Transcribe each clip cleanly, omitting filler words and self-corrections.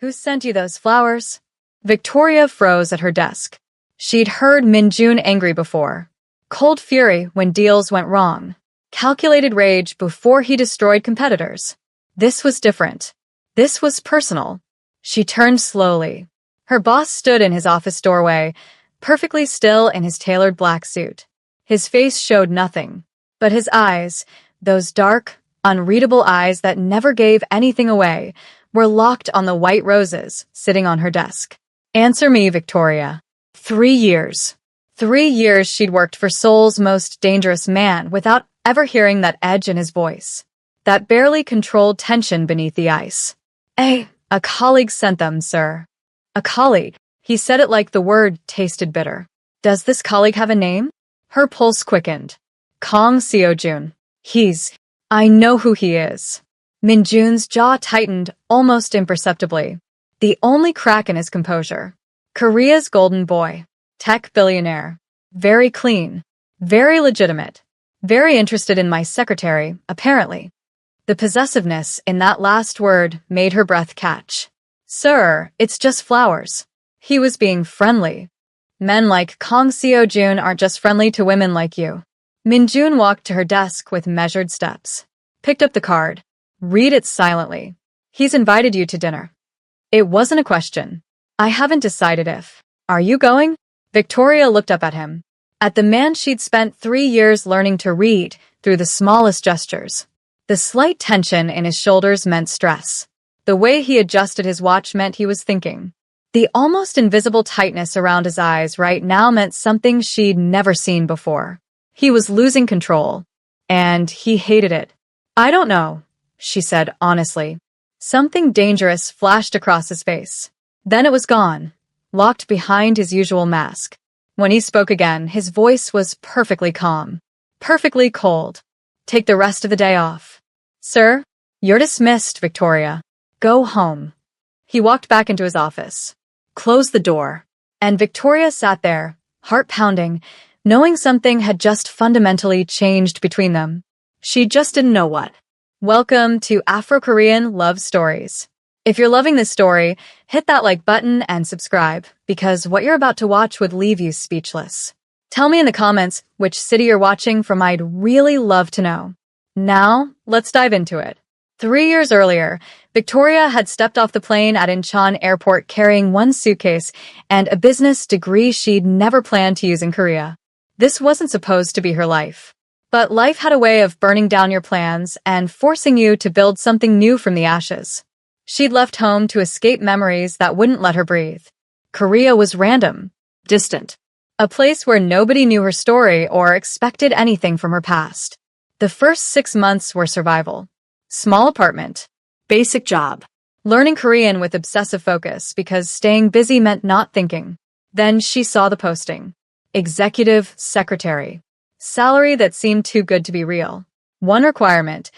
Who sent you those flowers? Victoria froze at her desk. She'd heard Minjun angry before. Cold fury when deals went wrong. Calculated rage before he destroyed competitors. This was different. This was personal. She turned slowly. Her boss stood in his office doorway, perfectly still in his tailored black suit. His face showed nothing, but his eyes, those dark, unreadable eyes that never gave anything away, were locked on the white roses sitting on her desk. Answer me, Victoria. 3 years. 3 years she'd worked for Seoul's most dangerous man without ever hearing that edge in his voice, that barely controlled tension beneath the ice. A colleague sent them, sir. A colleague. He said it like the word tasted bitter. Does this colleague have a name? Her pulse quickened. Kang Seo-jun. I know who he is. Minjun's jaw tightened almost imperceptibly. The only crack in his composure. Korea's golden boy. Tech billionaire. Very clean. Very legitimate. Very interested in my secretary, apparently. The possessiveness in that last word made her breath catch. Sir, it's just flowers. He was being friendly. Men like Kang Seo-jun aren't just friendly to women like you. Minjun walked to her desk with measured steps. Picked up the card. Read it silently. He's invited you to dinner. It wasn't a question. I haven't decided if. Are you going? Victoria looked up at him. At the man she'd spent 3 years learning to read through the smallest gestures. The slight tension in his shoulders meant stress. The way he adjusted his watch meant he was thinking. The almost invisible tightness around his eyes right now meant something she'd never seen before. He was losing control. And he hated it. I don't know, she said honestly. Something dangerous flashed across his face. Then it was gone, locked behind his usual mask. When he spoke again, his voice was perfectly calm, perfectly cold. Take the rest of the day off. Sir, you're dismissed, Victoria. Go home. He walked back into his office, closed the door, and Victoria sat there, heart pounding, knowing something had just fundamentally changed between them. She just didn't know what. Welcome to Afro-Korean Love Stories. If you're loving this story, hit that like button and subscribe, because what you're about to watch would leave you speechless. Tell me in the comments which city you're watching from. I'd really love to know. Now, let's dive into it. 3 years earlier, Victoria had stepped off the plane at Incheon Airport carrying one suitcase and a business degree she'd never planned to use in Korea. This wasn't supposed to be her life. But life had a way of burning down your plans and forcing you to build something new from the ashes. She'd left home to escape memories that wouldn't let her breathe. Korea was random, distant. A place where nobody knew her story or expected anything from her past. The first 6 months were survival. Small apartment. Basic job. Learning Korean with obsessive focus because staying busy meant not thinking. Then she saw the posting. Executive secretary. Salary that seemed too good to be real. One requirement.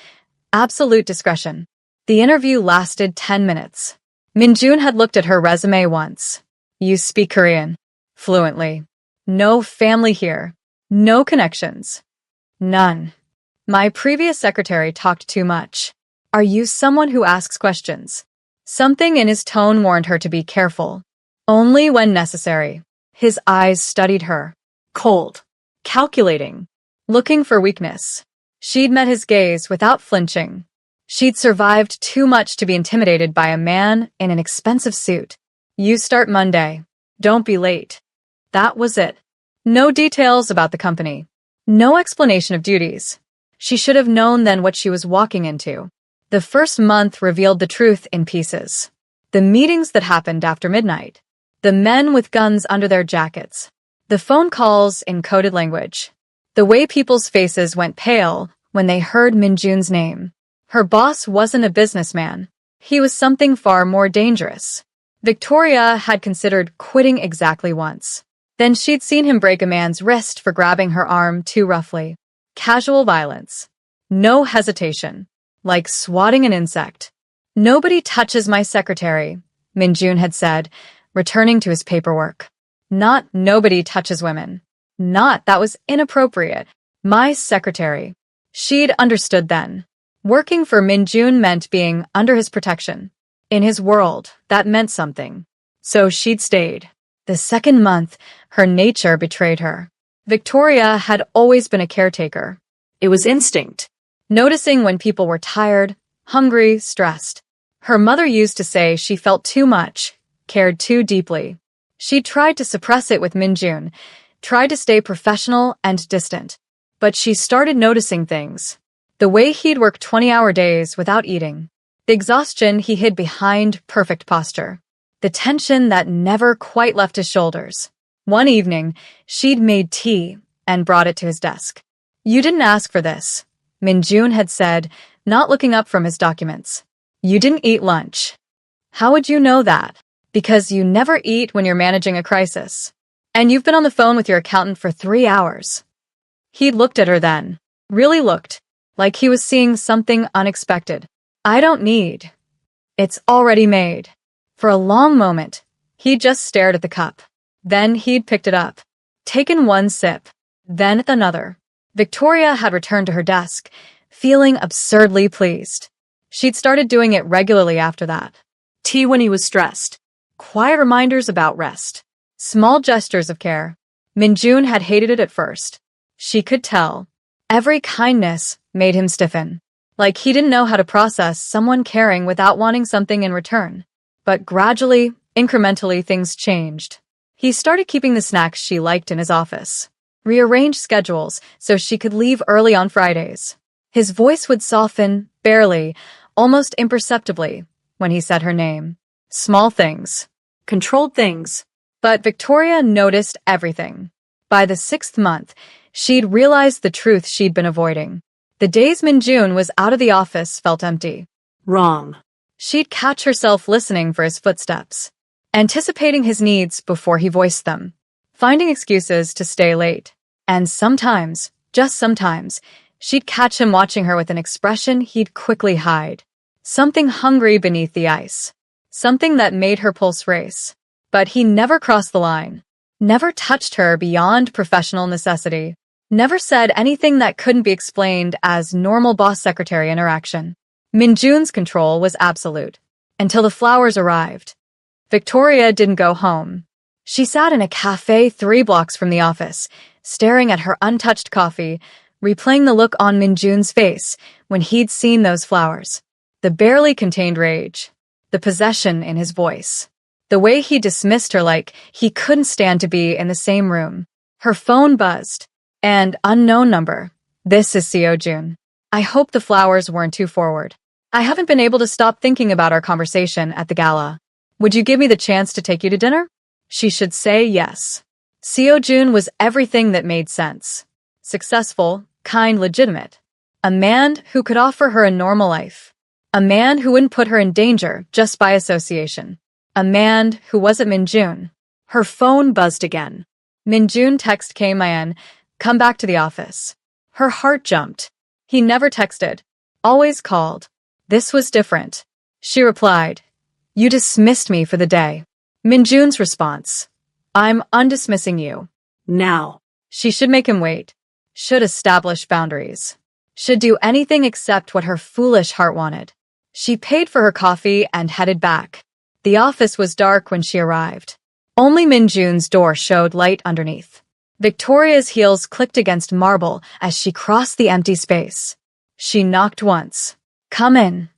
Absolute discretion. The interview lasted 10 minutes. Minjun had looked at her resume once. You speak Korean. Fluently. No family here. No connections. None. My previous secretary talked too much. Are you someone who asks questions? Something in his tone warned her to be careful. Only when necessary. His eyes studied her. Cold. Calculating. Looking for weakness. She'd met his gaze without flinching. She'd survived too much to be intimidated by a man in an expensive suit. You start Monday. Don't be late. That was it. No details about the company. No explanation of duties. She should have known then what she was walking into. The first month revealed the truth in pieces. The meetings that happened after midnight. The men with guns under their jackets. The phone calls in coded language. The way people's faces went pale when they heard Minjun's name. Her boss wasn't a businessman. He was something far more dangerous. Victoria had considered quitting exactly once. Then she'd seen him break a man's wrist for grabbing her arm too roughly. Casual violence. No hesitation. Like swatting an insect. Nobody touches my secretary, Minjun had said, returning to his paperwork. Not nobody touches women. Not that was inappropriate. My secretary. She'd understood then. Working for Minjun meant being under his protection. In his world, that meant something. So she'd stayed. The second month, her nature betrayed her. Victoria had always been a caretaker. It was instinct. Noticing when people were tired, hungry, stressed. Her mother used to say she felt too much, cared too deeply. She tried to suppress it with Minjun, tried to stay professional and distant. But she started noticing things. The way he'd work 20-hour days without eating. The exhaustion he hid behind perfect posture. The tension that never quite left his shoulders. One evening, she'd made tea and brought it to his desk. "You didn't ask for this," Minjun had said, not looking up from his documents. "You didn't eat lunch." "How would you know that?" "Because you never eat when you're managing a crisis. And you've been on the phone with your accountant for 3 hours. He looked at her then. Really looked. Like he was seeing something unexpected. "I don't need. It's already made." For a long moment, he just stared at the cup. Then he'd picked it up. Taken one sip. Then another. Victoria had returned to her desk, feeling absurdly pleased. She'd started doing it regularly after that. Tea when he was stressed. Quiet reminders about rest. Small gestures of care. Minjun had hated it at first. She could tell. Every kindness made him stiffen. Like he didn't know how to process someone caring without wanting something in return. But gradually, incrementally, things changed. He started keeping the snacks she liked in his office. Rearranged schedules so she could leave early on Fridays. His voice would soften, barely, almost imperceptibly, when he said her name. Small things. Controlled things. But Victoria noticed everything. By the 6th month, she'd realized the truth she'd been avoiding. The days Minjun was out of the office felt empty. Wrong. She'd catch herself listening for his footsteps, anticipating his needs before he voiced them, finding excuses to stay late. And sometimes, just sometimes, she'd catch him watching her with an expression he'd quickly hide. Something hungry beneath the ice. Something that made her pulse race. But he never crossed the line. Never touched her beyond professional necessity. Never said anything that couldn't be explained as normal boss-secretary interaction. Minjun's control was absolute. Until the flowers arrived. Victoria didn't go home. She sat in a cafe 3 blocks from the office, staring at her untouched coffee, replaying the look on Minjun's face when he'd seen those flowers. The barely contained rage. The possession in his voice. The way he dismissed her like he couldn't stand to be in the same room. Her phone buzzed. And unknown number. "This is Seo Jun. I hope the flowers weren't too forward. I haven't been able to stop thinking about our conversation at the gala. Would you give me the chance to take you to dinner?" She should say yes. Seo Jun was everything that made sense. Successful, kind, legitimate. A man who could offer her a normal life. A man who wouldn't put her in danger just by association. A man who wasn't Minjun. Her phone buzzed again. Minjun text came in. "Come back to the office." Her heart jumped. He never texted. Always called. This was different. She replied, "You dismissed me for the day." Minjun's response, "I'm undismissing you. Now." She should make him wait. Should establish boundaries. Should do anything except what her foolish heart wanted. She paid for her coffee and headed back. The office was dark when she arrived. Only Minjun's door showed light underneath. Victoria's heels clicked against marble as she crossed the empty space. She knocked once. "Come in."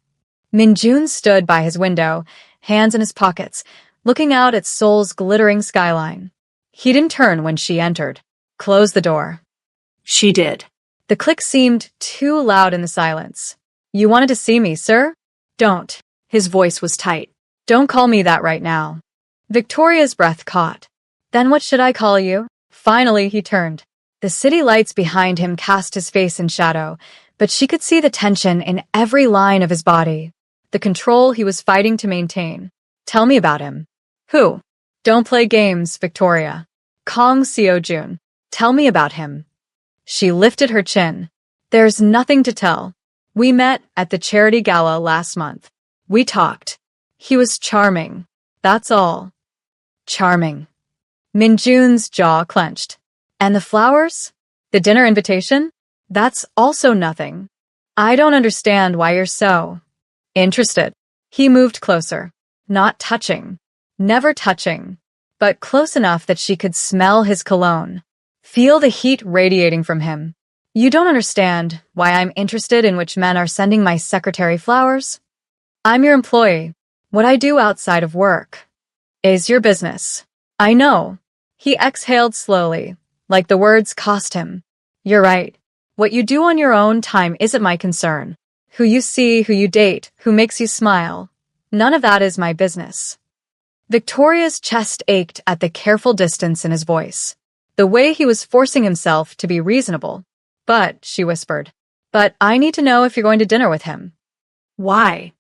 Minjun stood by his window, hands in his pockets, looking out at Seoul's glittering skyline. He didn't turn when she entered. "Close the door." She did. The click seemed too loud in the silence. "You wanted to see me, sir?" "Don't." His voice was tight. "Don't call me that right now." Victoria's breath caught. "Then what should I call you?" Finally, he turned. The city lights behind him cast his face in shadow, but she could see the tension in every line of his body. The control he was fighting to maintain. "Tell me about him." "Who?" "Don't play games, Victoria." "Kong Seo Jun. Tell me about him." She lifted her chin. "There's nothing to tell. We met at the charity gala last month. We talked. He was charming. That's all." Charming. Minjun's jaw clenched. "And the flowers? The dinner invitation? That's also nothing. I don't understand why you're so interested." He moved closer, not touching, never touching, but close enough that she could smell his cologne, feel the heat radiating from him. You don't understand why I'm interested in which men are sending my secretary flowers? I'm your employee. What I do outside of work is your business. I know. He exhaled slowly, like the words cost him. You're right. What you do on your own time isn't my concern. Who you see, who you date, who makes you smile. None of that is my business. Victoria's chest ached at the careful distance in his voice, the way he was forcing himself to be reasonable. But, she whispered, but I need to know if you're going to dinner with him. Why?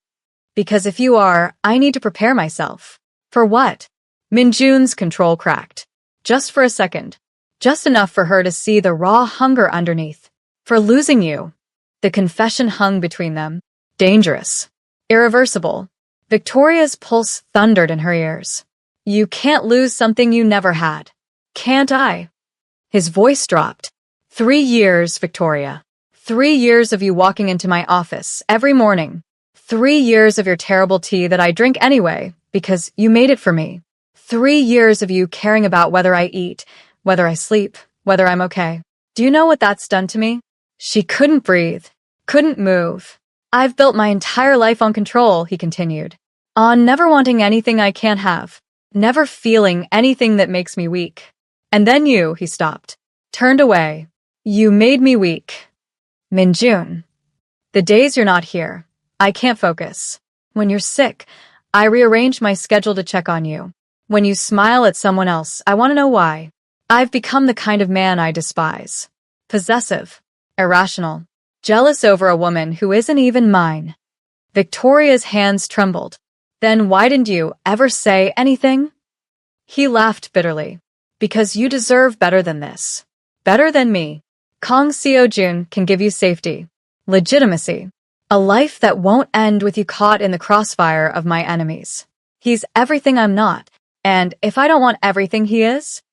Because if you are, I need to prepare myself. For what? Minjun's control cracked. Just for a second. Just enough for her to see the raw hunger underneath. For losing you. The confession hung between them. Dangerous. Irreversible. Victoria's pulse thundered in her ears. You can't lose something you never had. Can't I? His voice dropped. 3 years, Victoria. 3 years of you walking into my office every morning. 3 years of your terrible tea that I drink anyway, because you made it for me. 3 years of you caring about whether I eat, whether I sleep, whether I'm okay. Do you know what that's done to me? She couldn't breathe, couldn't move. I've built my entire life on control, he continued. On never wanting anything I can't have. Never feeling anything that makes me weak. And then you, he stopped. Turned away. You made me weak. Minjun. The days you're not here, I can't focus. When you're sick, I rearrange my schedule to check on you. When you smile at someone else, I want to know why. I've become the kind of man I despise. Possessive. Irrational. Jealous over a woman who isn't even mine. Victoria's hands trembled. Then why didn't you ever say anything? He laughed bitterly. Because you deserve better than this. Better than me. Kang Seo-jun can give you safety. Legitimacy. A life that won't end with you caught in the crossfire of my enemies. He's everything I'm not. And if I don't want everything he is?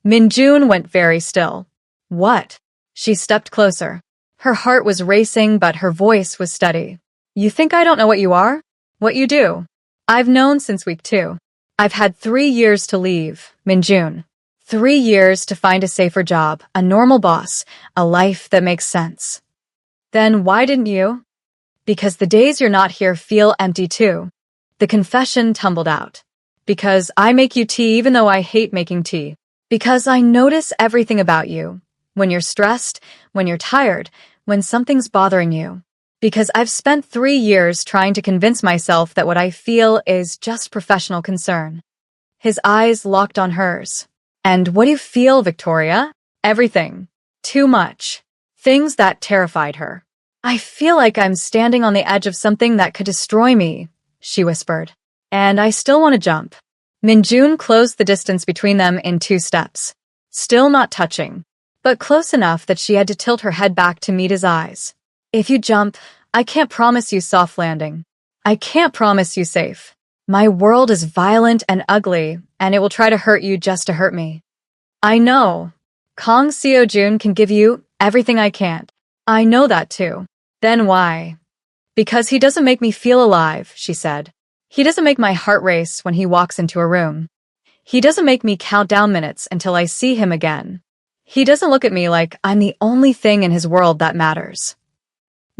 Minjun went very still. What? She stepped closer. Her heart was racing, but her voice was steady. You think I don't know what you are? What you do? I've known since week 2. I've had 3 years to leave, Minjun. 3 years to find a safer job, a normal boss, a life that makes sense. Then why didn't you? Because the days you're not here feel empty too. The confession tumbled out. Because I make you tea even though I hate making tea. Because I notice everything about you. When you're stressed, when you're tired, when something's bothering you. Because I've spent 3 years trying to convince myself that what I feel is just professional concern. His eyes locked on hers. And what do you feel, Victoria? Everything. Too much. Things that terrified her. I feel like I'm standing on the edge of something that could destroy me, she whispered. And I still want to jump. Minjun closed the distance between them in 2 steps. Still not touching, but close enough that she had to tilt her head back to meet his eyes. If you jump, I can't promise you soft landing. I can't promise you safe. My world is violent and ugly, and it will try to hurt you just to hurt me. I know. Kang Seo-jun can give you everything I can't. I know that too. Then why? Because he doesn't make me feel alive, she said. He doesn't make my heart race when he walks into a room. He doesn't make me count down minutes until I see him again. He doesn't look at me like I'm the only thing in his world that matters.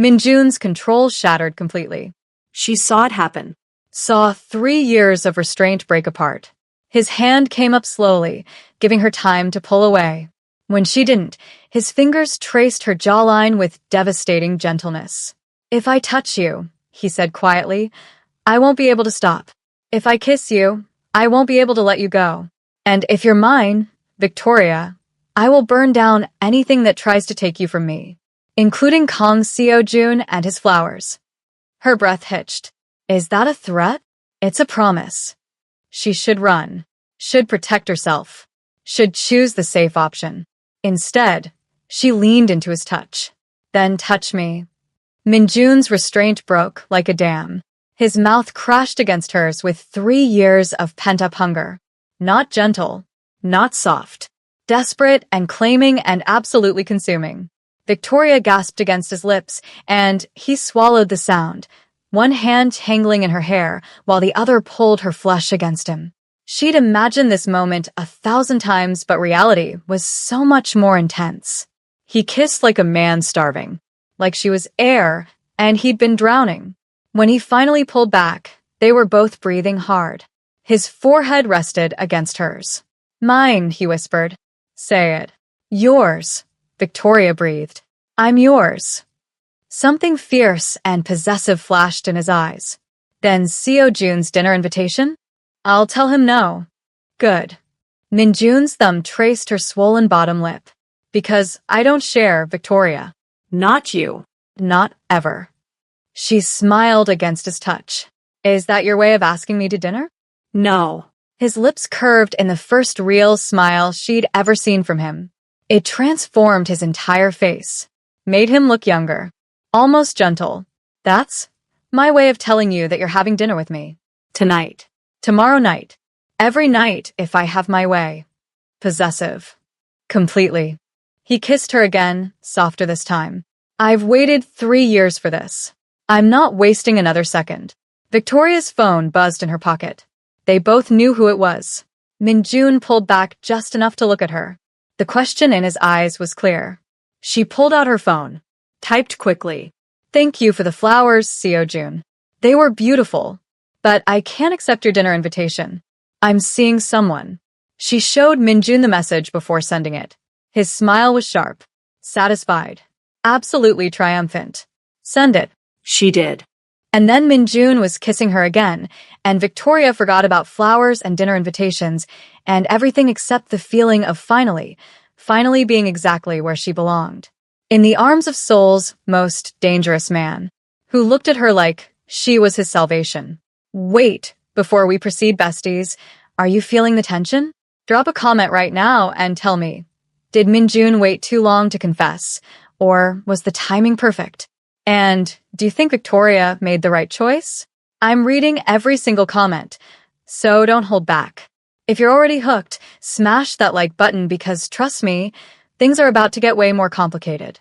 Minjun's control shattered completely. She saw it happen. Saw 3 years of restraint break apart. His hand came up slowly, giving her time to pull away. When she didn't, his fingers traced her jawline with devastating gentleness. If I touch you, he said quietly, I won't be able to stop. If I kiss you, I won't be able to let you go. And if you're mine, Victoria, I will burn down anything that tries to take you from me, including Kang Seo-jun and his flowers. Her breath hitched. Is that a threat? It's a promise. She should run, should protect herself, should choose the safe option. Instead, she leaned into his touch. Then touch me. Minjun's restraint broke like a dam. His mouth crashed against hers with 3 years of pent-up hunger. Not gentle, not soft. Desperate and claiming and absolutely consuming. Victoria gasped against his lips, and he swallowed the sound, one hand tangling in her hair while the other pulled her flesh against him. She'd imagined this moment 1,000 times, but reality was so much more intense. He kissed like a man starving, like she was air and he'd been drowning. When he finally pulled back, they were both breathing hard. His forehead rested against hers. "Mine," he whispered. "Say it." "Yours," Victoria breathed. "I'm yours." Something fierce and possessive flashed in his eyes. "Then Seo Jun's dinner invitation? I'll tell him no." "Good." Min Jun's thumb traced her swollen bottom lip. "Because I don't share, Victoria." Not you. "Not ever." She smiled against his touch. "Is that your way of asking me to dinner?" No. His lips curved in the first real smile she'd ever seen from him. It transformed his entire face, made him look younger, almost gentle. "That's my way of telling you that you're having dinner with me. Tonight. Tomorrow night. Every night if I have my way." Possessive. Completely. He kissed her again, softer this time. "I've waited 3 years for this. I'm not wasting another second." Victoria's phone buzzed in her pocket. They both knew who it was. Min Jun pulled back just enough to look at her. The question in his eyes was clear. She pulled out her phone, typed quickly. "Thank you for the flowers, Seo Jun. They were beautiful. But I can't accept your dinner invitation. I'm seeing someone." She showed Min Jun the message before sending it. His smile was sharp, satisfied, absolutely triumphant. "Send it." She did. And then Min Jun was kissing her again, and Victoria forgot about flowers and dinner invitations and everything except the feeling of finally being exactly where she belonged. In the arms of Seoul's most dangerous man, who looked at her like she was his salvation. Wait, before we proceed, besties, are you feeling the tension? Drop a comment right now and tell me, did Min Jun wait too long to confess, or was the timing perfect? And do you think Victoria made the right choice? I'm reading every single comment, so don't hold back. If you're already hooked, smash that like button because trust me, things are about to get way more complicated.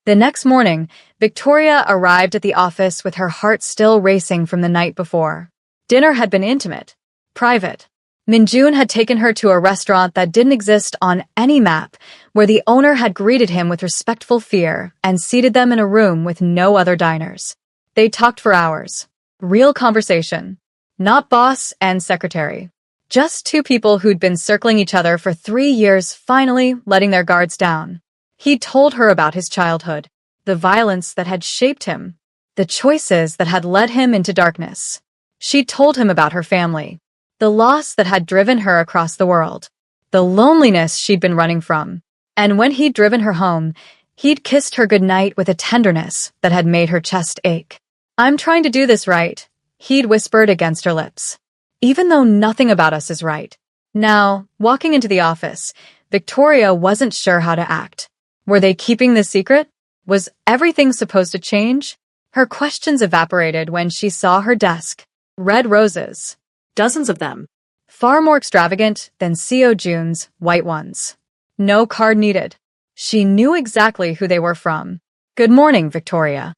The next morning, Victoria arrived at the office with her heart still racing from the night before. Dinner had been intimate, private. Min Jun had taken her to a restaurant that didn't exist on any map, where the owner had greeted him with respectful fear and seated them in a room with no other diners. They talked for hours. Real conversation. Not boss and secretary. Just two people who'd been circling each other for 3 years finally letting their guards down. He told her about his childhood, the violence that had shaped him, the choices that had led him into darkness. She told him about her family, the loss that had driven her across the world, the loneliness she'd been running from. And when he'd driven her home, he'd kissed her goodnight with a tenderness that had made her chest ache. "I'm trying to do this right," he'd whispered against her lips. "Even though nothing about us is right." Now, walking into the office, Victoria wasn't sure how to act. Were they keeping this secret? Was everything supposed to change? Her questions evaporated when she saw her desk. Red roses. Dozens of them. Far more extravagant than Seo Jun's white ones. No card needed. She knew exactly who they were from. "Good morning, Victoria."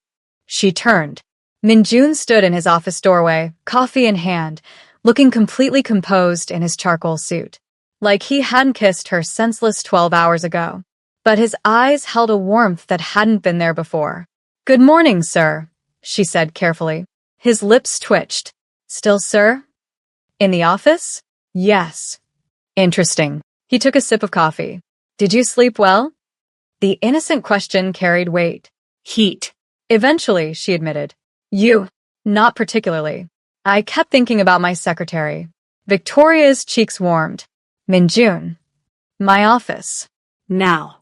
She turned. Min Jun stood in his office doorway, coffee in hand, looking completely composed in his charcoal suit. Like he hadn't kissed her senseless 12 hours ago. But his eyes held a warmth that hadn't been there before. "Good morning, sir," she said carefully. His lips twitched. "Still, sir? In the office?" "Yes." "Interesting." He took a sip of coffee. "Did you sleep well?" The innocent question carried weight. Heat. "Eventually," she admitted. "You?" "Not particularly. I kept thinking about my secretary." Victoria's cheeks warmed. "Min Jun." "My office." Now.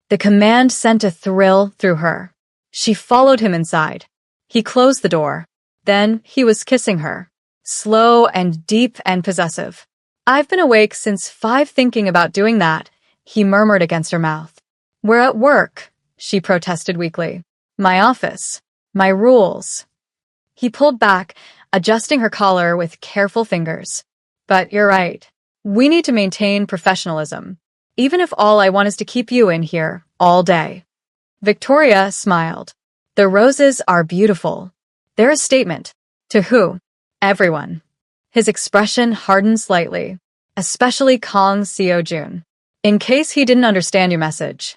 The command sent a thrill through her. She followed him inside. He closed the door. Then he was kissing her. Slow and deep and possessive. "I've been awake since 5 thinking about doing that," he murmured against her mouth. "We're at work," she protested weakly. "My office. My rules." He pulled back, adjusting her collar with careful fingers. "But you're right. We need to maintain professionalism. Even if all I want is to keep you in here all day." Victoria smiled. "The roses are beautiful." They're a statement. To who? Everyone. His expression hardened slightly, especially Kong Seo-jun. In case he didn't understand your message.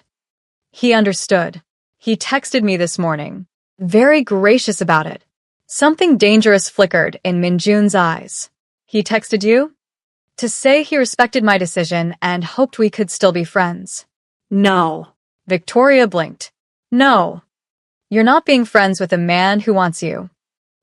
He understood. He texted me this morning. Very gracious about it. Something dangerous flickered in Min-jun's eyes. He texted you? To say he respected my decision and hoped we could still be friends. No. Victoria blinked. No. You're not being friends with a man who wants you.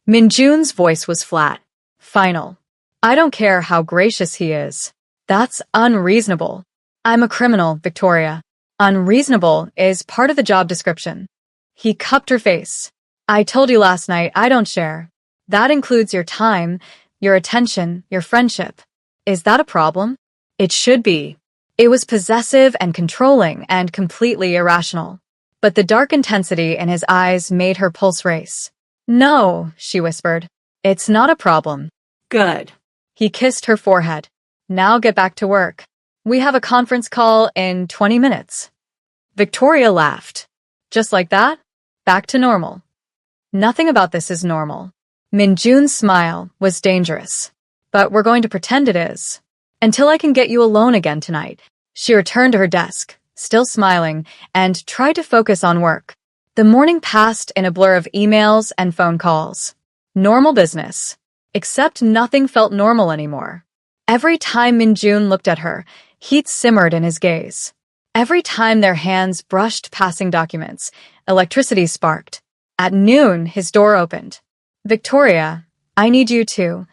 Min-jun's voice was flat. Final. I don't care how gracious he is. That's unreasonable. I'm a criminal, Victoria. Unreasonable is part of the job description. He cupped her face. I told you last night I don't share. That includes your time, your attention, your friendship. Is that a problem? It should be. It was possessive and controlling and completely irrational. But the dark intensity in his eyes made her pulse race. No, she whispered. It's not a problem. Good. He kissed her forehead. Now get back to work. We have a conference call in 20 minutes. Victoria laughed. Just like that? Back to normal. Nothing about this is normal. Min-jun's smile was dangerous. But we're going to pretend it is. Until I can get you alone again tonight. She returned to her desk, still smiling, and tried to focus on work. The morning passed in a blur of emails and phone calls. Normal business. Except nothing felt normal anymore. Every time Min-jun looked at her, heat simmered in his gaze. Every time their hands brushed passing documents, electricity sparked. At noon, his door opened. Victoria, I need you to.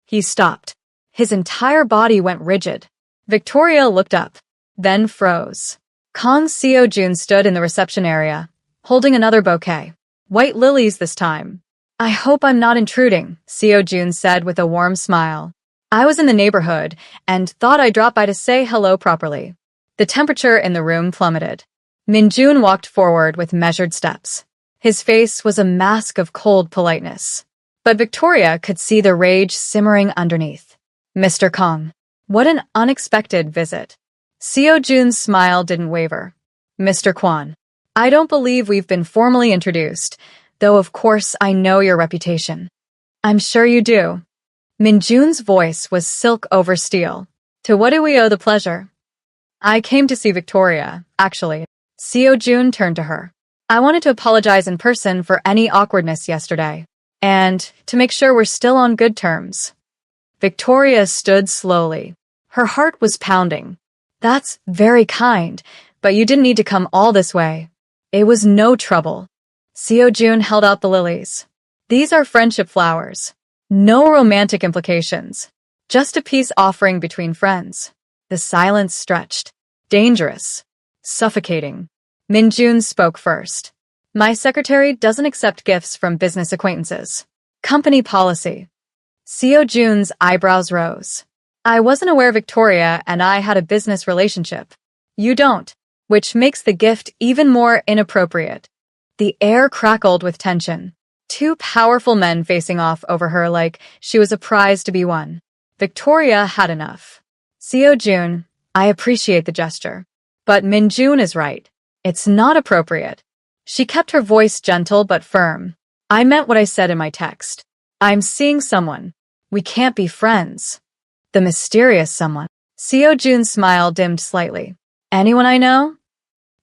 He stopped. His entire body went rigid. Victoria looked up, then froze. Kong Seo-jun stood in the reception area, holding another bouquet. White lilies this time. I hope I'm not intruding, Seo-jun said with a warm smile. I was in the neighborhood and thought I'd drop by to say hello properly. The temperature in the room plummeted. Min-jun walked forward with measured steps. His face was a mask of cold politeness. But Victoria could see the rage simmering underneath. Mr. Kong. What an unexpected visit. Seo-jun's smile didn't waver. Mr. Kwan. I don't believe we've been formally introduced, though of course I know your reputation. I'm sure you do. Min-jun's voice was silk over steel. To what do we owe the pleasure? I came to see Victoria, actually. Seo-jun turned to her. I wanted to apologize in person for any awkwardness yesterday. And to make sure we're still on good terms. Victoria stood slowly. Her heart was pounding. That's very kind, but you didn't need to come all this way. It was no trouble. Seo-jun held out the lilies. These are friendship flowers. No romantic implications. Just a peace offering between friends. The silence stretched. Dangerous. Suffocating. Min-jun spoke first. My secretary doesn't accept gifts from business acquaintances. Company policy. Seo-jun's eyebrows rose. I wasn't aware Victoria and I had a business relationship. You don't, which makes the gift even more inappropriate. The air crackled with tension. Two powerful men facing off over her like she was a prize to be won. Victoria had enough. Seo-jun, I appreciate the gesture. But Min-jun is right. It's not appropriate. She kept her voice gentle but firm. I meant what I said in my text. I'm seeing someone. We can't be friends. The mysterious someone. Seo-jun's smile dimmed slightly. Anyone I know?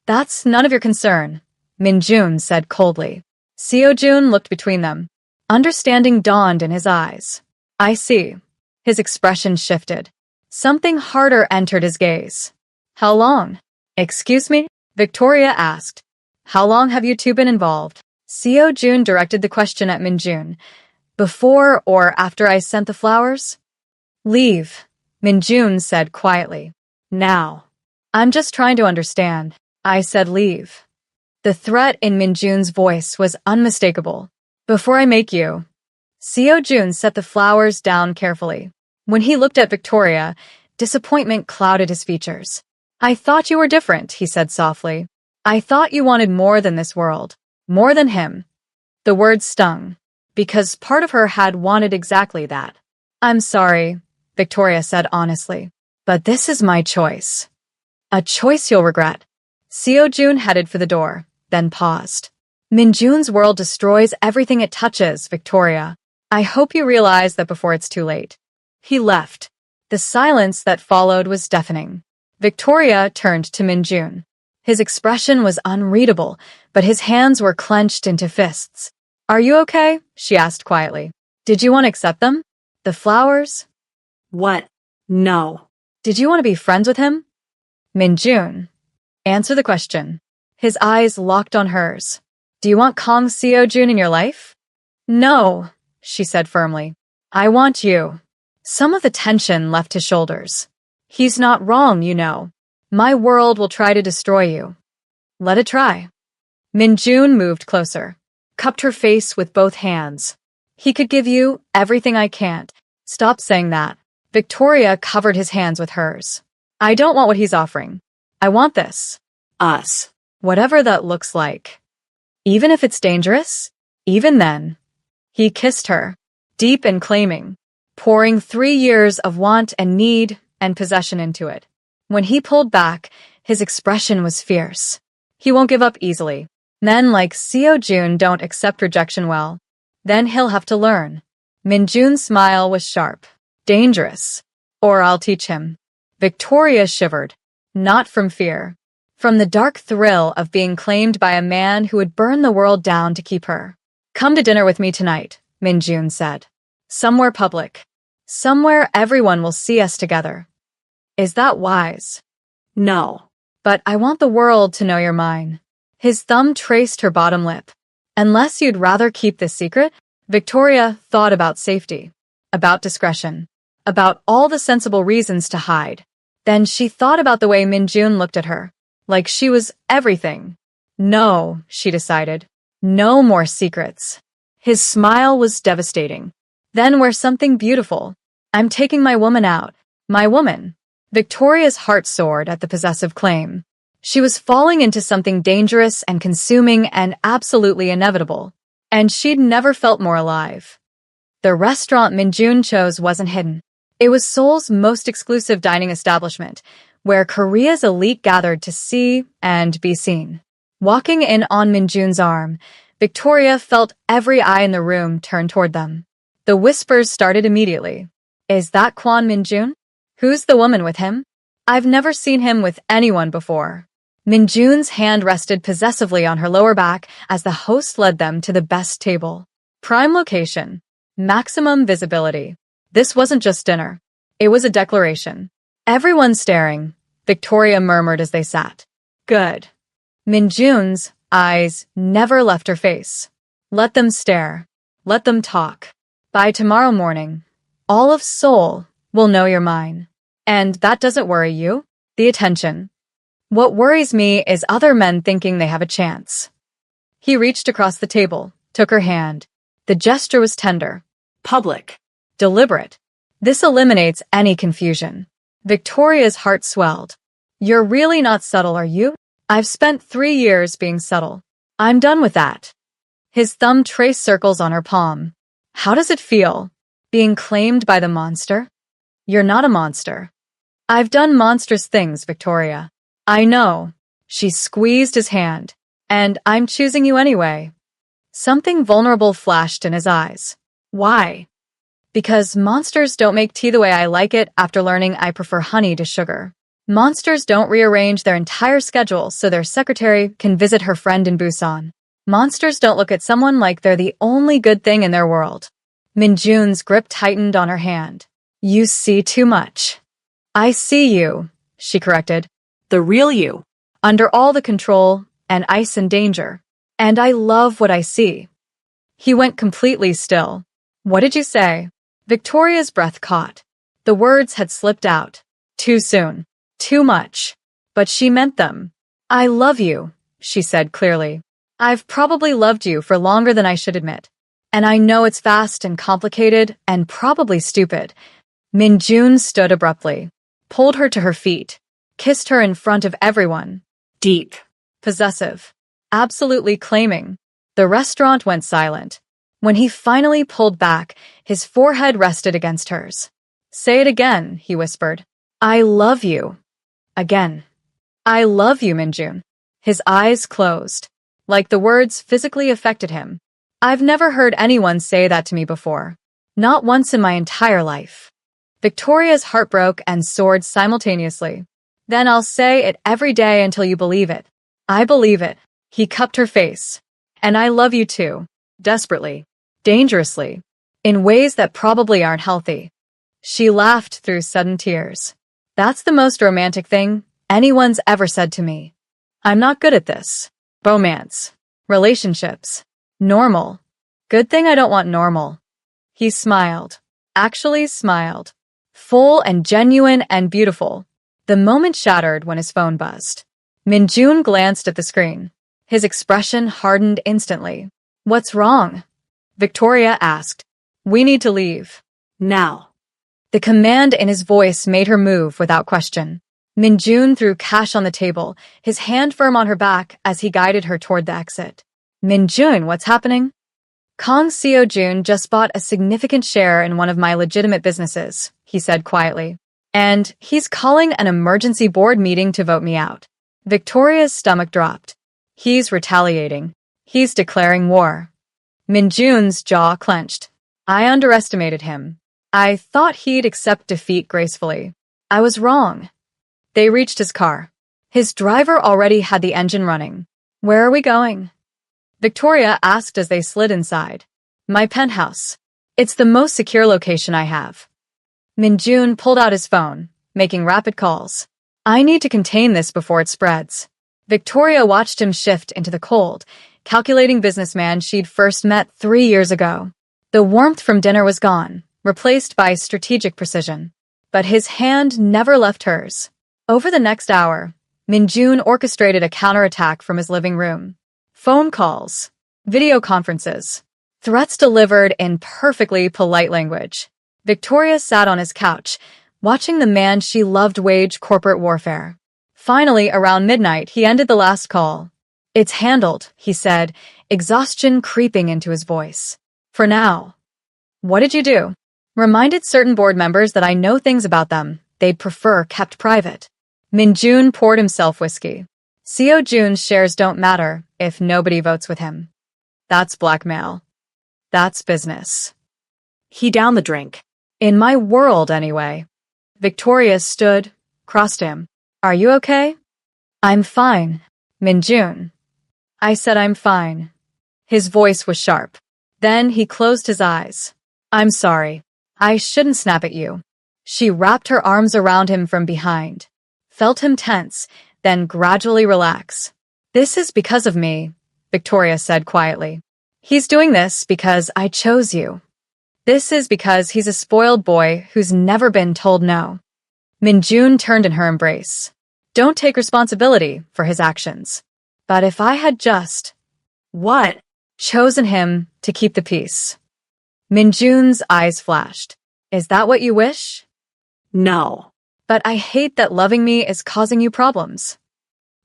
That's none of your concern, Min-jun said coldly. Seo-jun looked between them. Understanding dawned in his eyes. I see. His expression shifted. Something harder entered his gaze. How long? Excuse me? Victoria asked. How long have you two been involved? Seo-jun directed the question at Min-jun. Before or after I sent the flowers? Leave, Min-jun said quietly. Now. I'm just trying to understand. I said leave. The threat in Min-jun's voice was unmistakable. Before I make you. Seo-jun set the flowers down carefully. When he looked at Victoria, disappointment clouded his features. I thought you were different, he said softly. I thought you wanted more than this world. More than him. The words stung. Because part of her had wanted exactly that. I'm sorry, Victoria said honestly. But this is my choice. A choice you'll regret. Seo-jun headed for the door, then paused. Minjun's world destroys everything it touches, Victoria. I hope you realize that before it's too late. He left. The silence that followed was deafening. Victoria turned to Minjun. His expression was unreadable, but his hands were clenched into fists. Are you okay? She asked quietly. Did you want to accept them? The flowers? What? No. Did you want to be friends with him? Minjun. Answer the question. His eyes locked on hers. Do you want Kong Seo-jun in your life? No, she said firmly. I want you. Some of the tension left his shoulders. He's not wrong, you know. My world will try to destroy you. Let it try. Minjun moved closer, cupped her face with both hands. He could give you everything I can't. Stop saying that. Victoria covered his hands with hers. I don't want what he's offering. I want this. Us. Whatever that looks like. Even if it's dangerous, even then. He kissed her, deep and claiming, pouring 3 years of want and need and possession into it. When he pulled back, his expression was fierce. He won't give up easily. Men like Seo-jun don't accept rejection well. Then he'll have to learn. Minjun's smile was sharp. Dangerous. Or I'll teach him. Victoria shivered. Not from fear. From the dark thrill of being claimed by a man who would burn the world down to keep her. Come to dinner with me tonight, Minjun said. Somewhere public. Somewhere everyone will see us together. Is that wise? No. But I want the world to know you're mine. His thumb traced her bottom lip. Unless you'd rather keep this secret, Victoria thought about safety, about discretion, about all the sensible reasons to hide. Then she thought about the way Minjun looked at her, like she was everything. No, she decided. No more secrets. His smile was devastating. Then we're something beautiful. I'm taking my woman out. My woman. Victoria's heart soared at the possessive claim. She was falling into something dangerous and consuming and absolutely inevitable. And she'd never felt more alive. The restaurant Minjun chose wasn't hidden. It was Seoul's most exclusive dining establishment, where Korea's elite gathered to see and be seen. Walking in on Minjun's arm, Victoria felt every eye in the room turn toward them. The whispers started immediately. Is that Kwon Minjun? Who's the woman with him? I've never seen him with anyone before. Minjun's hand rested possessively on her lower back as the host led them to the best table. Prime location. Maximum visibility. This wasn't just dinner. It was a declaration. Everyone staring, Victoria murmured as they sat. Good. Minjun's eyes never left her face. Let them stare. Let them talk. By tomorrow morning, all of Seoul will know you're mine. And that doesn't worry you? The attention. What worries me is other men thinking they have a chance. He reached across the table, took her hand. The gesture was tender. Public. Deliberate. This eliminates any confusion. Victoria's heart swelled. You're really not subtle, are you? I've spent 3 years being subtle. I'm done with that. His thumb traced circles on her palm. How does it feel? Being claimed by the monster? You're not a monster. I've done monstrous things, Victoria. I know. She squeezed his hand. And I'm choosing you anyway. Something vulnerable flashed in his eyes. Why? Because monsters don't make tea the way I like it after learning I prefer honey to sugar. Monsters don't rearrange their entire schedule so their secretary can visit her friend in Busan. Monsters don't look at someone like they're the only good thing in their world. Minjun's grip tightened on her hand. You see too much. I see you, she corrected. The real you. Under all the control and ice and danger. And I love what I see. He went completely still. What did you say? Victoria's breath caught. The words had slipped out. Too soon. Too much. But she meant them. I love you, she said clearly. I've probably loved you for longer than I should admit. And I know it's fast and complicated and probably stupid. Minjun stood abruptly, pulled her to her feet, kissed her in front of everyone. Deep. Possessive. Absolutely claiming. The restaurant went silent. When he finally pulled back, his forehead rested against hers. Say it again, he whispered. I love you. Again. I love you, Minjun. His eyes closed. like the words physically affected him. I've never heard anyone say that to me before. Not once in my entire life. Victoria's heart broke and soared simultaneously. Then I'll say it every day until you believe it. I believe it. He cupped her face. And I love you too. Desperately. Dangerously. In ways that probably aren't healthy. She laughed through sudden tears. That's the most romantic thing anyone's ever said to me. I'm not good at this. Romance. Relationships. Normal. Good thing I don't want normal. He smiled. Actually smiled. Full and genuine and beautiful. The moment shattered when his phone buzzed. Minjun glanced at the screen. His expression hardened instantly. What's wrong? Victoria asked. We need to leave. Now. The command in his voice made her move without question. Minjun threw cash on the table, his hand firm on her back as he guided her toward the exit. Minjun, what's happening? Kong Seo-jun just bought a significant share in one of my legitimate businesses, he said quietly. And he's calling an emergency board meeting to vote me out. Victoria's stomach dropped. He's retaliating. He's declaring war. Minjun's jaw clenched. I underestimated him. I thought he'd accept defeat gracefully. I was wrong. They reached his car. His driver already had the engine running. Where are we going? Victoria asked as they slid inside. My penthouse. It's the most secure location I have. Minjun pulled out his phone, making rapid calls. I need to contain this before it spreads. Victoria watched him shift into the cold, calculating businessman she'd first met 3 years ago. The warmth from dinner was gone, replaced by strategic precision. But his hand never left hers. Over the next hour, Minjun orchestrated a counterattack from his living room. Phone calls, video conferences, threats delivered in perfectly polite language. Victoria sat on his couch, watching the man she loved wage corporate warfare. Finally, around midnight, he ended the last call. It's handled, he said, exhaustion creeping into his voice. For now. What did you do? Reminded certain board members that I know things about them they'd prefer kept private. Minjun poured himself whiskey. Seo-jun's shares don't matter if nobody votes with him. That's blackmail. That's business. He downed the drink. In my world, anyway. Victoria stood, crossed him. Are you okay? I'm fine, Minjun. I said I'm fine. His voice was sharp. Then he closed his eyes. I'm sorry. I shouldn't snap at you. She wrapped her arms around him from behind, felt him tense, then gradually relax. This is because of me, Victoria said quietly. He's doing this because I chose you. This is because he's a spoiled boy who's never been told no. Minjun turned in her embrace. Don't take responsibility for his actions. But if I had just... What? Chosen him to keep the peace. Minjun's eyes flashed. Is that what you wish? No. But I hate that loving me is causing you problems.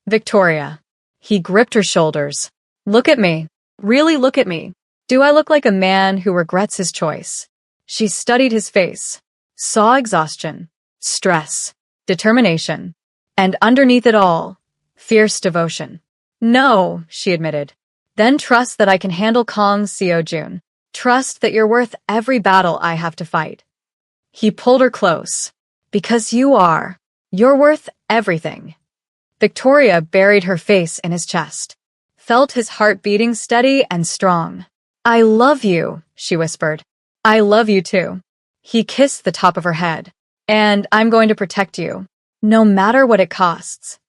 Victoria. He gripped her shoulders. Look at me. Really look at me. Do I look like a man who regrets his choice? She studied his face, saw exhaustion, stress, determination, and underneath it all, fierce devotion. No, she admitted. Then trust that I can handle Kong Seo-jun. Trust that you're worth every battle I have to fight. He pulled her close. Because you are. You're worth everything. Victoria buried her face in his chest, felt his heart beating steady and strong. I love you, she whispered. I love you too. He kissed the top of her head. And I'm going to protect you, no matter what it costs.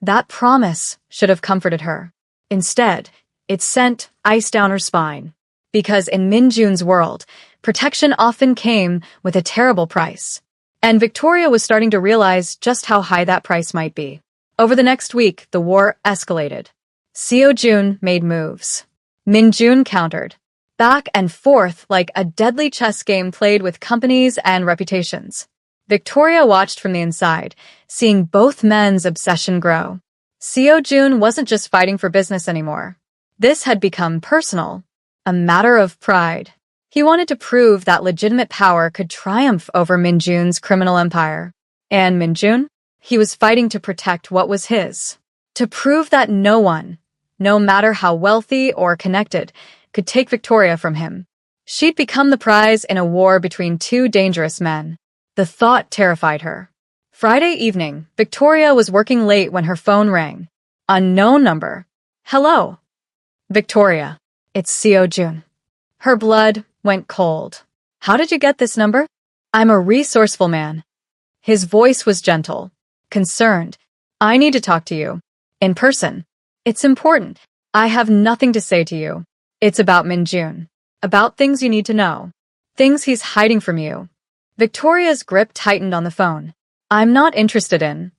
That promise should have comforted her. Instead, it sent ice down her spine. Because in Minjun's world, protection often came with a terrible price. And Victoria was starting to realize just how high that price might be. Over the next week, the war escalated. Seo-jun made moves. Minjun countered. Back and forth like a deadly chess game played with companies and reputations. Victoria watched from the inside, seeing both men's obsession grow. Seo-jun wasn't just fighting for business anymore. This had become personal, a matter of pride. He wanted to prove that legitimate power could triumph over Minjun's criminal empire. And Minjun? He was fighting to protect what was his. To prove that no one, no matter how wealthy or connected, could take Victoria from him. She'd become the prize in a war between two dangerous men. The thought terrified her. Friday evening, Victoria was working late when her phone rang. Unknown number. Hello. Victoria. It's Seo Jun. Her blood went cold. How did you get this number? I'm a resourceful man. His voice was gentle, concerned. I need to talk to you. In person. It's important. I have nothing to say to you. It's about Min Jun. About things you need to know. Things he's hiding from you. Victoria's grip tightened on the phone. I'm not interested in.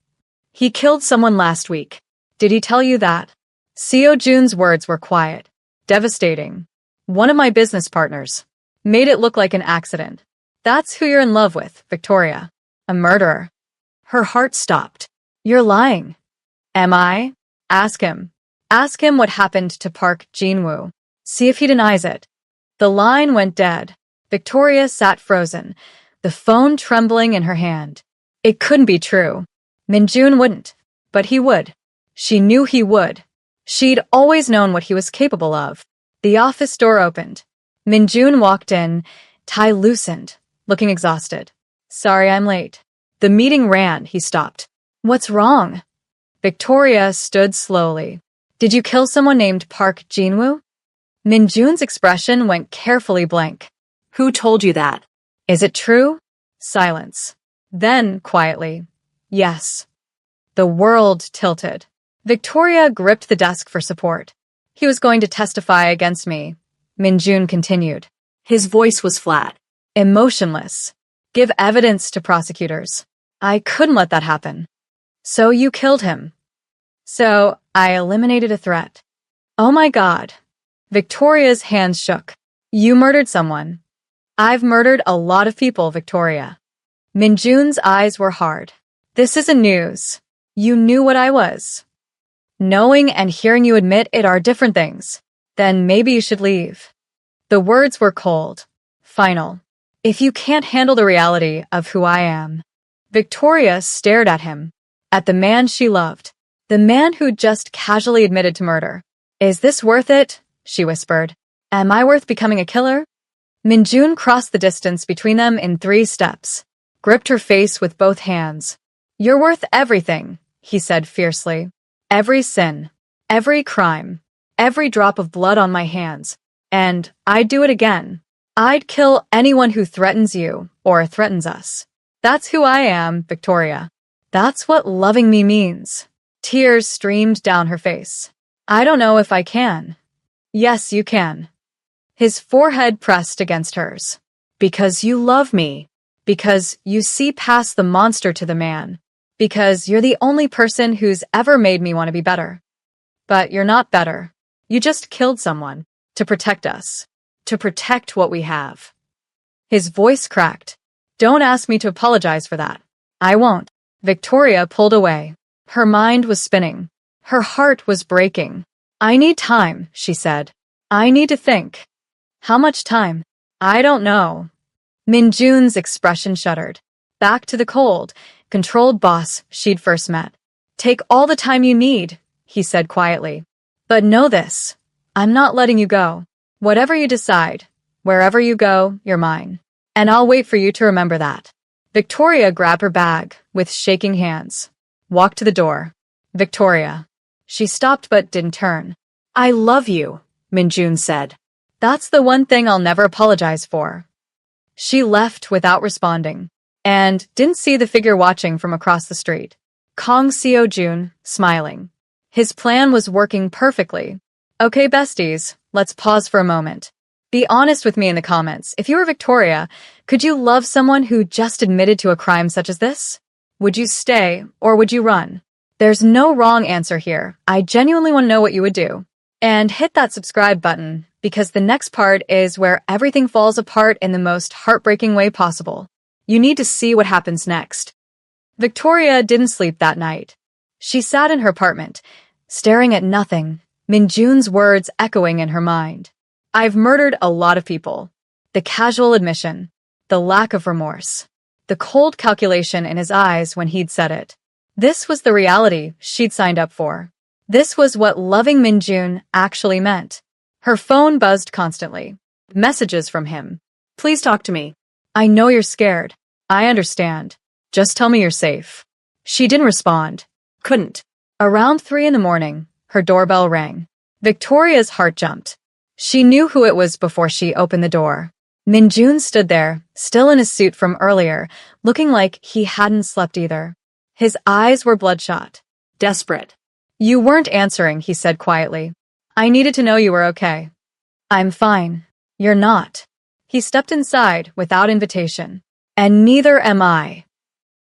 He killed someone last week. Did he tell you that? Seo Jun's words were quiet, devastating. One of my business partners. Made it look like an accident. That's who you're in love with, Victoria. A murderer. Her heart stopped. You're lying. Am I? Ask him. Ask him what happened to Park Jin-woo. See if he denies it. The line went dead. Victoria sat frozen, the phone trembling in her hand. It couldn't be true. Min Jun wouldn't. But he would. She knew he would. She'd always known what he was capable of. The office door opened. Min Jun walked in, tie loosened, looking exhausted. Sorry I'm late. The meeting ran, he stopped. What's wrong? Victoria stood slowly. Did you kill someone named Park Jin-woo? Min Jun's expression went carefully blank. Who told you that? Is it true? Silence. Then, quietly, yes. The world tilted. Victoria gripped the desk for support. He was going to testify against me. Min Jun continued. His voice was flat. Emotionless. Give evidence to prosecutors. I couldn't let that happen. So you killed him. So I eliminated a threat. Oh my God. Victoria's hands shook. You murdered someone. I've murdered a lot of people, Victoria. Min Jun's eyes were hard. This isn't news. You knew what I was. Knowing and hearing you admit it are different things. Then maybe you should leave. The words were cold. Final. If you can't handle the reality of who I am. Victoria stared at him. At the man she loved. The man who just casually admitted to murder. Is this worth it? She whispered. Am I worth becoming a killer? Min Jun crossed the distance between them in 3 steps. Gripped her face with both hands. You're worth everything, he said fiercely. Every sin. Every crime. Every drop of blood on my hands. And I'd do it again. I'd kill anyone who threatens you or threatens us. That's who I am, Victoria. That's what loving me means. Tears streamed down her face. I don't know if I can. Yes, you can. His forehead pressed against hers. Because you love me. Because you see past the monster to the man. Because you're the only person who's ever made me want to be better. But you're not better. You just killed someone. To protect us. To protect what we have. His voice cracked. Don't ask me to apologize for that. I won't. Victoria pulled away. Her mind was spinning. Her heart was breaking. I need time, she said. I need to think. How much time? I don't know. Min Jun's expression shuddered. Back to the cold, controlled boss she'd first met. Take all the time you need, he said quietly. But know this. I'm not letting you go. Whatever you decide, wherever you go, you're mine. And I'll wait for you to remember that. Victoria grabbed her bag with shaking hands. Walked to the door. Victoria. She stopped but didn't turn. I love you, Min Jun said. That's the one thing I'll never apologize for. She left without responding, and didn't see the figure watching from across the street. Kong Seo Jun, smiling. His plan was working perfectly. Okay, besties, let's pause for a moment. Be honest with me in the comments. If you were Victoria, could you love someone who just admitted to a crime such as this? Would you stay, or would you run? There's no wrong answer here. I genuinely want to know what you would do. And hit that subscribe button, because the next part is where everything falls apart in the most heartbreaking way possible. You need to see what happens next. Victoria didn't sleep that night. She sat in her apartment, staring at nothing, Min Jun's words echoing in her mind. I've murdered a lot of people. The casual admission, the lack of remorse, the cold calculation in his eyes when he'd said it. This was the reality she'd signed up for. This was what loving Minjun actually meant. Her phone buzzed constantly. Messages from him. Please talk to me. I know you're scared. I understand. Just tell me you're safe. She didn't respond. Couldn't. Around 3 in the morning, her doorbell rang. Victoria's heart jumped. She knew who it was before she opened the door. Minjun stood there, still in his suit from earlier, looking like he hadn't slept either. His eyes were bloodshot. Desperate. You weren't answering, he said quietly. I needed to know you were okay. I'm fine. You're not. He stepped inside without invitation. And neither am I.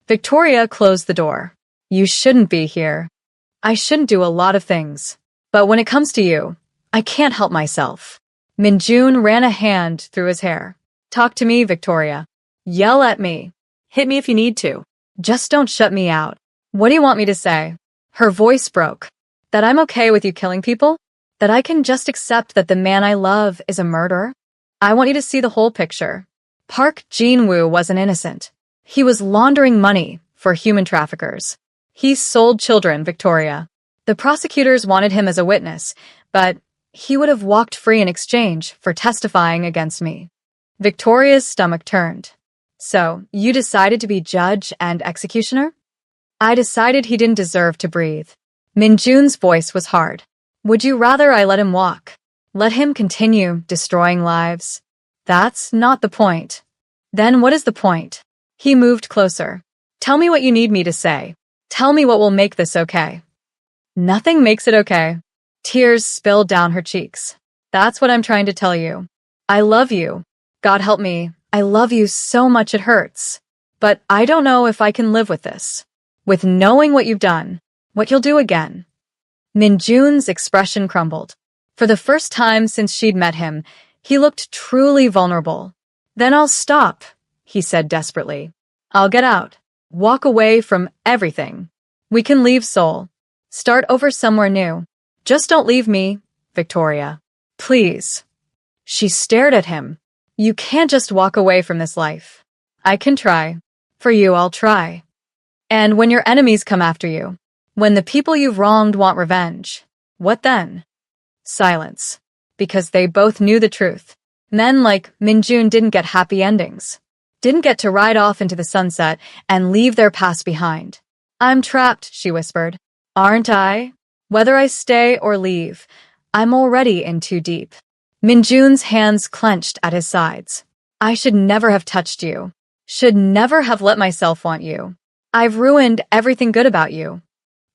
Victoria closed the door. You shouldn't be here. I shouldn't do a lot of things. But when it comes to you, I can't help myself. Minjun ran a hand through his hair. Talk to me, Victoria. Yell at me. Hit me if you need to. Just don't shut me out. What do you want me to say? Her voice broke. That I'm okay with you killing people? That I can just accept that the man I love is a murderer? I want you to see the whole picture. Park Jin-woo wasn't innocent. He was laundering money for human traffickers. He sold children, Victoria. The prosecutors wanted him as a witness, but he would have walked free in exchange for testifying against me. Victoria's stomach turned. So, you decided to be judge and executioner? I decided he didn't deserve to breathe. Minjun's voice was hard. Would you rather I let him walk? Let him continue destroying lives? That's not the point. Then what is the point? He moved closer. Tell me what you need me to say. Tell me what will make this okay. Nothing makes it okay. Tears spilled down her cheeks. That's what I'm trying to tell you. I love you. God help me. I love you so much it hurts. But I don't know if I can live with this. With knowing what you've done, what you'll do again. Minjun's expression crumbled. For the first time since she'd met him, he looked truly vulnerable. Then I'll stop, he said desperately. I'll get out. Walk away from everything. We can leave Seoul. Start over somewhere new. Just don't leave me, Victoria. Please. She stared at him. You can't just walk away from this life. I can try. For you, I'll try. And when your enemies come after you, when the people you've wronged want revenge, what then? Silence. Because they both knew the truth. Men like Minjun didn't get happy endings. Didn't get to ride off into the sunset and leave their past behind. I'm trapped, she whispered. Aren't I? Whether I stay or leave, I'm already in too deep. Minjun's hands clenched at his sides. I should never have touched you. Should never have let myself want you. I've ruined everything good about you.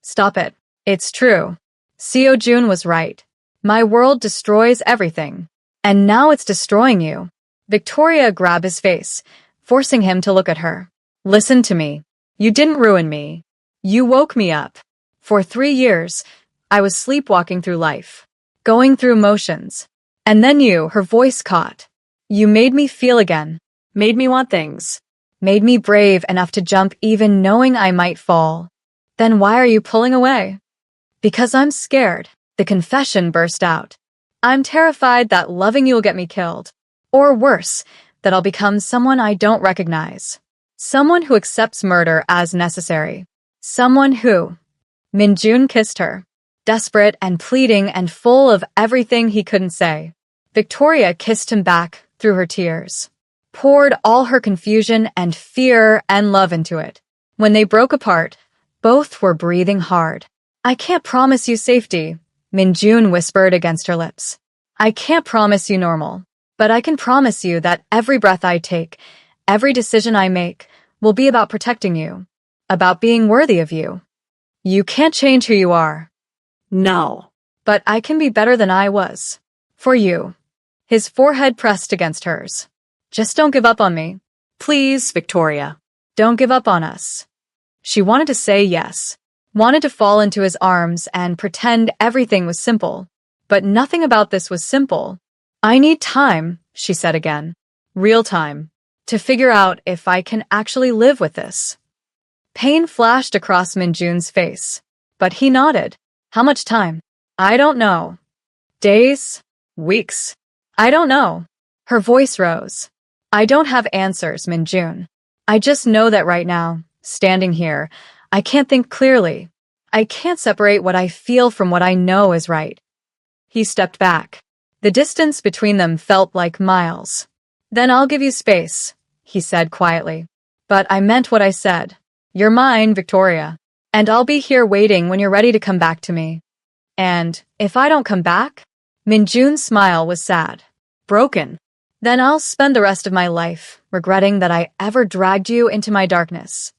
Stop it. It's true. Seo Jun was right. My world destroys everything. And now it's destroying you. Victoria grabbed his face, forcing him to look at her. Listen to me. You didn't ruin me. You woke me up. For 3 years, I was sleepwalking through life, going through motions. And then you, her voice caught. You made me feel again. Made me want things. Made me brave enough to jump even knowing I might fall. Then why are you pulling away? Because I'm scared. The confession burst out. I'm terrified that loving you will get me killed. Or worse, that I'll become someone I don't recognize. Someone who accepts murder as necessary. Someone who... Minjun kissed her, desperate and pleading and full of everything he couldn't say. Victoria kissed him back through her tears, poured all her confusion and fear and love into it. When they broke apart, both were breathing hard. I can't promise you safety, Minjun whispered against her lips. I can't promise you normal, but I can promise you that every breath I take, every decision I make, will be about protecting you, about being worthy of you. You can't change who you are. No. But I can be better than I was. For you. His forehead pressed against hers. Just don't give up on me. Please, Victoria. Don't give up on us. She wanted to say yes, wanted to fall into his arms and pretend everything was simple. But nothing about this was simple. I need time, she said again. Real time. To figure out if I can actually live with this. Pain flashed across Minjun's face, but he nodded. How much time? I don't know. Days? Weeks? I don't know. Her voice rose. I don't have answers, Minjun. I just know that right now, standing here, I can't think clearly. I can't separate what I feel from what I know is right. He stepped back. The distance between them felt like miles. Then I'll give you space, he said quietly. But I meant what I said. You're mine, Victoria. And I'll be here waiting when you're ready to come back to me. And if I don't come back? Minjun's smile was sad. Broken. Then I'll spend the rest of my life regretting that I ever dragged you into my darkness.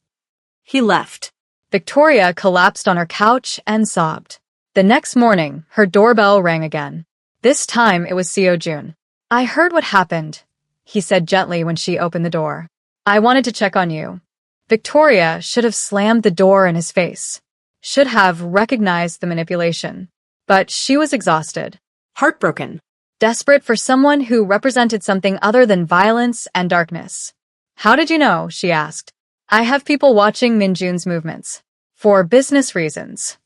He left. Victoria collapsed on her couch and sobbed. The next morning, her doorbell rang again. This time it was Seo-jun. I heard what happened, he said gently when she opened the door. I wanted to check on you. Victoria should have slammed the door in his face. Should have recognized the manipulation. But she was exhausted. Heartbroken. Desperate for someone who represented something other than violence and darkness. How did you know? She asked. I have people watching Minjun's movements. For business reasons.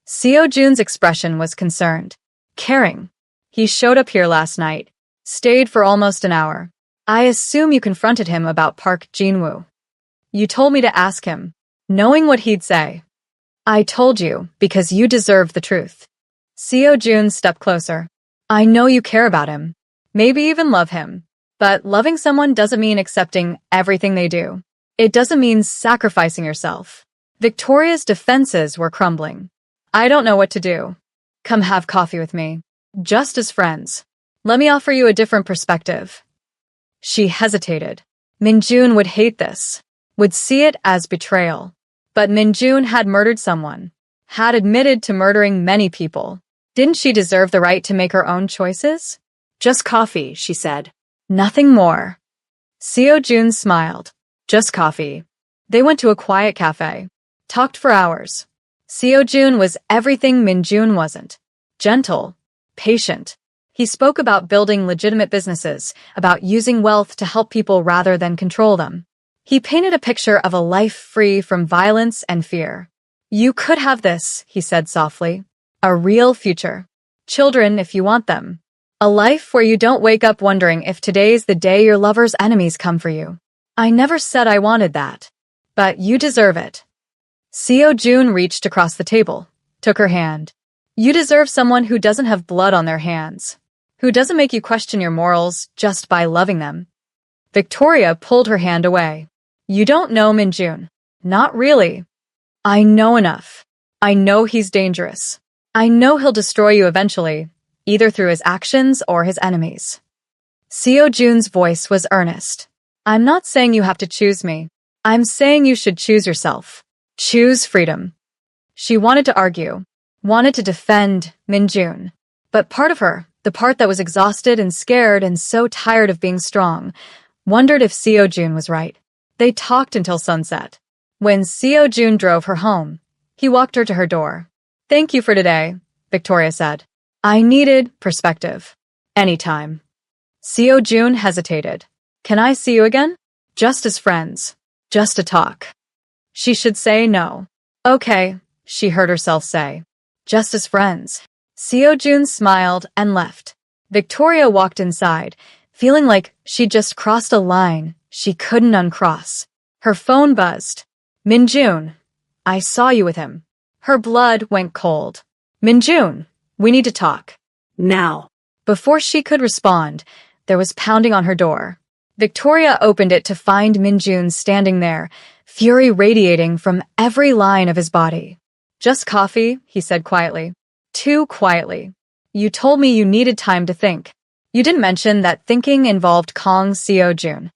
Seo-jun's expression was concerned. Caring. He showed up here last night. Stayed for almost an hour. I assume you confronted him about Park Jinwoo. You told me to ask him, knowing what he'd say. I told you because you deserve the truth. Seo-jun stepped closer. I know you care about him. Maybe even love him. But loving someone doesn't mean accepting everything they do. It doesn't mean sacrificing yourself. Victoria's defenses were crumbling. I don't know what to do. Come have coffee with me. Just as friends. Let me offer you a different perspective. She hesitated. Minjun would hate this. Would see it as betrayal. But Minjun had murdered someone. Had admitted to murdering many people. Didn't she deserve the right to make her own choices? Just coffee, she said. Nothing more. Seo-jun smiled. Just coffee. They went to a quiet cafe. Talked for hours. Seo-jun was everything Minjun wasn't. Gentle. Patient. He spoke about building legitimate businesses, about using wealth to help people rather than control them. He painted a picture of a life free from violence and fear. You could have this, he said softly. A real future. Children if you want them. A life where you don't wake up wondering if today's the day your lover's enemies come for you. I never said I wanted that. But you deserve it. Seo-jun reached across the table, took her hand. You deserve someone who doesn't have blood on their hands. Who doesn't make you question your morals just by loving them. Victoria pulled her hand away. You don't know Minjun. Not really. I know enough. I know he's dangerous. I know he'll destroy you eventually, either through his actions or his enemies. Seo-jun's voice was earnest. I'm not saying you have to choose me. I'm saying you should choose yourself. Choose freedom. She wanted to argue, wanted to defend Minjun. But part of her, the part that was exhausted and scared and so tired of being strong, wondered if Seo-jun was right. They talked until sunset. When Seo-jun drove her home, he walked her to her door. Thank you for today, Victoria said. I needed perspective. Anytime. Seo-jun hesitated. Can I see you again? Just as friends. Just to talk. She should say no. Okay, she heard herself say. Just as friends. Seo-jun smiled and left. Victoria walked inside, feeling like she'd just crossed a line she couldn't uncross. Her phone buzzed. Minjun, I saw you with him. Her blood went cold. Minjun, we need to talk. Now. Before she could respond, there was pounding on her door. Victoria opened it to find Minjun standing there, fury radiating from every line of his body. Just coffee, he said quietly. Too quietly. You told me you needed time to think. You didn't mention that thinking involved Kong Seo-jun.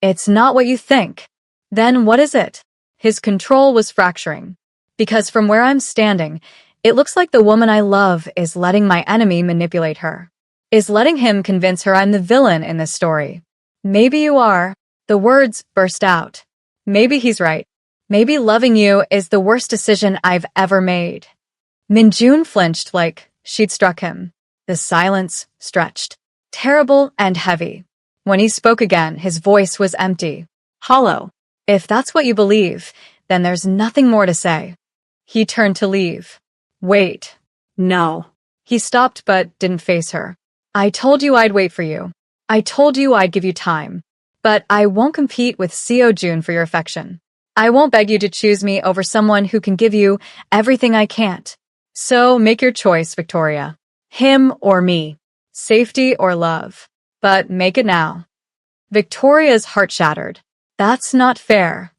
It's not what you think. Then what is it? His control was fracturing. Because from where I'm standing, it looks like the woman I love is letting my enemy manipulate her. Is letting him convince her I'm the villain in this story. Maybe you are. The words burst out. Maybe he's right. Maybe loving you is the worst decision I've ever made. Minjun flinched like she'd struck him. The silence stretched. Terrible and heavy. When he spoke again, his voice was empty. Hollow. If that's what you believe, then there's nothing more to say. He turned to leave. Wait. No. He stopped but didn't face her. I told you I'd wait for you. I told you I'd give you time. But I won't compete with Seo-jun for your affection. I won't beg you to choose me over someone who can give you everything I can't. So make your choice, Victoria. Him or me. Safety or love. But make it now. Victoria's heart shattered. That's not fair.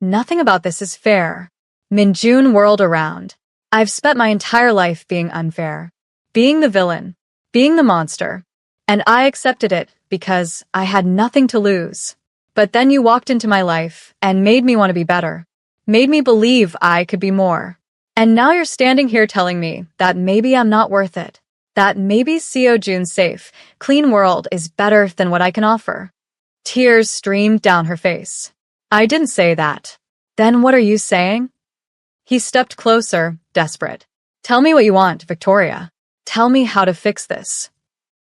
Nothing about this is fair. Minjun whirled around. I've spent my entire life being unfair. Being the villain. Being the monster. And I accepted it because I had nothing to lose. But then you walked into my life and made me want to be better. Made me believe I could be more. And now you're standing here telling me that maybe I'm not worth it. That maybe Seo Jun's safe, clean world is better than what I can offer. Tears streamed down her face. I didn't say that. Then what are you saying? He stepped closer, desperate. Tell me what you want, Victoria. Tell me how to fix this.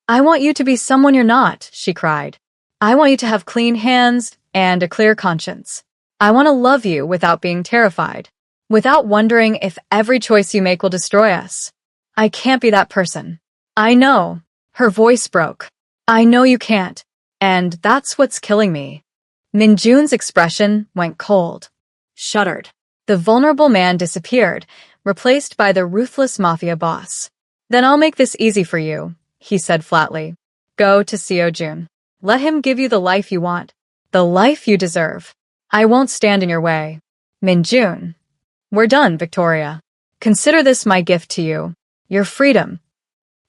I want you to be someone you're not, she cried. I want you to have clean hands and a clear conscience. I want to love you without being terrified, without wondering if every choice you make will destroy us. I can't be that person. I know. Her voice broke. I know you can't. And that's what's killing me. Minjun's expression went cold. Shuddered. The vulnerable man disappeared, replaced by the ruthless mafia boss. Then I'll make this easy for you, he said flatly. Go to Seo Jun. Let him give you the life you want, the life you deserve. I won't stand in your way. Minjun. We're done, Victoria. Consider this my gift to you. Your freedom.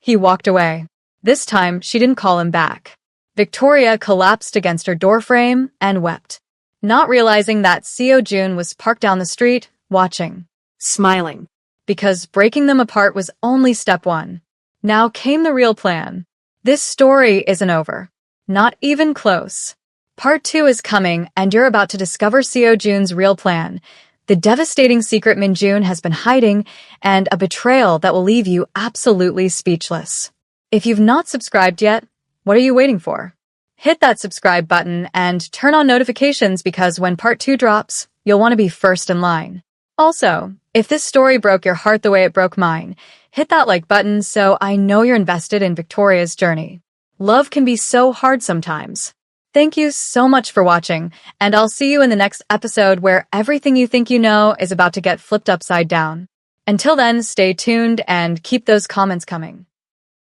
He walked away. This time, she didn't call him back. Victoria collapsed against her doorframe and wept, not realizing that Seo Jun was parked down the street, watching, Smiling. because breaking them apart was only step one. Now came the real plan. This story isn't over. Not even close. Part 2 is coming, and you're about to discover Seo Jun's real plan, the devastating secret Minjun has been hiding, and a betrayal that will leave you absolutely speechless. If you've not subscribed yet, what are you waiting for? Hit that subscribe button and turn on notifications because when part 2 drops, you'll want to be first in line. Also, if this story broke your heart the way it broke mine, hit that like button so I know you're invested in Victoria's journey. Love can be so hard sometimes. Thank you so much for watching, and I'll see you in the next episode where everything you think you know is about to get flipped upside down. Until then, stay tuned and keep those comments coming.